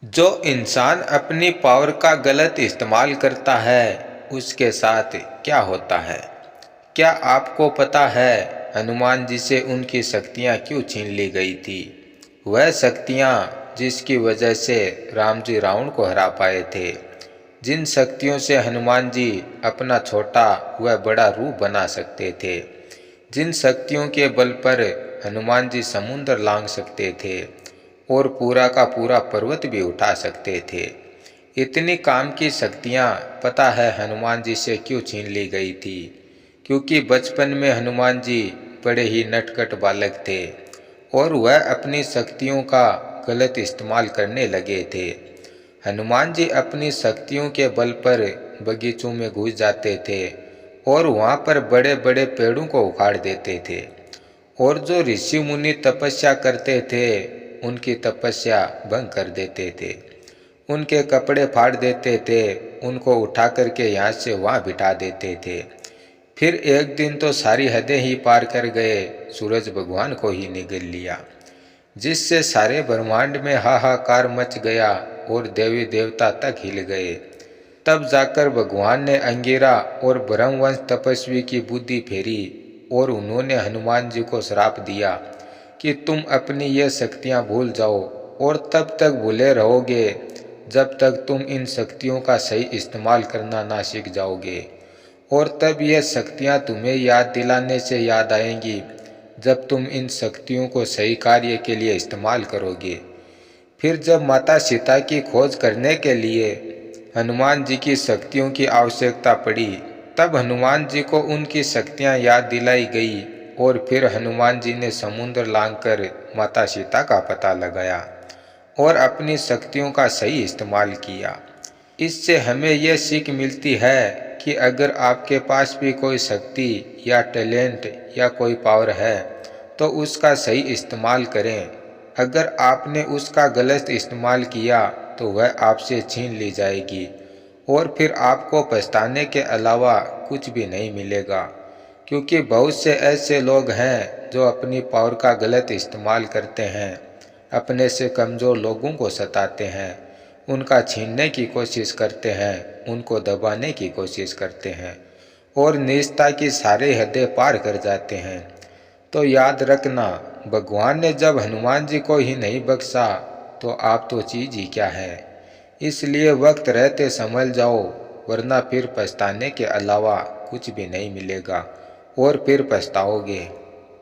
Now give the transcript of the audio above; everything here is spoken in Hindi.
जो इंसान अपनी पावर का गलत इस्तेमाल करता है उसके साथ क्या होता है? क्या आपको पता है हनुमान जी से उनकी शक्तियाँ क्यों छीन ली गई थी? वह शक्तियाँ जिसकी वजह से राम जी रावण को हरा पाए थे। जिन शक्तियों से हनुमान जी अपना छोटा व बड़ा रूप बना सकते थे। जिन शक्तियों के बल पर हनुमान जी समुद्र लांघ सकते थे और पूरा का पूरा पर्वत भी उठा सकते थे। इतनी काम की शक्तियाँ पता है हनुमान जी से क्यों छीन ली गई थी? क्योंकि बचपन में हनुमान जी बड़े ही नटखट बालक थे और वह अपनी शक्तियों का गलत इस्तेमाल करने लगे थे। हनुमान जी अपनी शक्तियों के बल पर बगीचों में घुस जाते थे और वहाँ पर बड़े बड़े पेड़ों को उखाड़ देते थे और जो ऋषि मुनि तपस्या करते थे उनकी तपस्या भंग कर देते थे। उनके कपड़े फाड़ देते थे, उनको उठा करके यहाँ से वहाँ बिठा देते थे। फिर एक दिन तो सारी हदें ही पार कर गए, सूरज भगवान को ही निगल लिया, जिससे सारे ब्रह्मांड में हाहाकार मच गया और देवी देवता तक हिल गए। तब जाकर भगवान ने अंगिरा और ब्रह्मवंश तपस्वी की बुद्धि फेरी और उन्होंने हनुमान जी को श्राप दिया कि तुम अपनी ये शक्तियाँ भूल जाओ और तब तक भूले रहोगे जब तक तुम इन शक्तियों का सही इस्तेमाल करना ना सीख जाओगे। और तब ये शक्तियाँ तुम्हें याद दिलाने से याद आएंगी जब तुम इन शक्तियों को सही कार्य के लिए इस्तेमाल करोगे। फिर जब माता सीता की खोज करने के लिए हनुमान जी की शक्तियों की आवश्यकता पड़ी, तब हनुमान जी को उनकी शक्तियाँ याद दिलाई गई और फिर हनुमान जी ने समुद्र लांघकर माता सीता का पता लगाया और अपनी शक्तियों का सही इस्तेमाल किया। इससे हमें यह सीख मिलती है कि अगर आपके पास भी कोई शक्ति या टैलेंट या कोई पावर है तो उसका सही इस्तेमाल करें। अगर आपने उसका गलत इस्तेमाल किया तो वह आपसे छीन ली जाएगी और फिर आपको पछताने के अलावा कुछ भी नहीं मिलेगा। क्योंकि बहुत से ऐसे लोग हैं जो अपनी पावर का गलत इस्तेमाल करते हैं, अपने से कमज़ोर लोगों को सताते हैं, उनका छीनने की कोशिश करते हैं, उनको दबाने की कोशिश करते हैं और नीचता की सारी हदें पार कर जाते हैं। तो याद रखना, भगवान ने जब हनुमान जी को ही नहीं बख्शा तो आप तो चीज़ ही क्या है। इसलिए वक्त रहते संभल जाओ, वरना फिर पछताने के अलावा कुछ भी नहीं मिलेगा और फिर पछताओगे।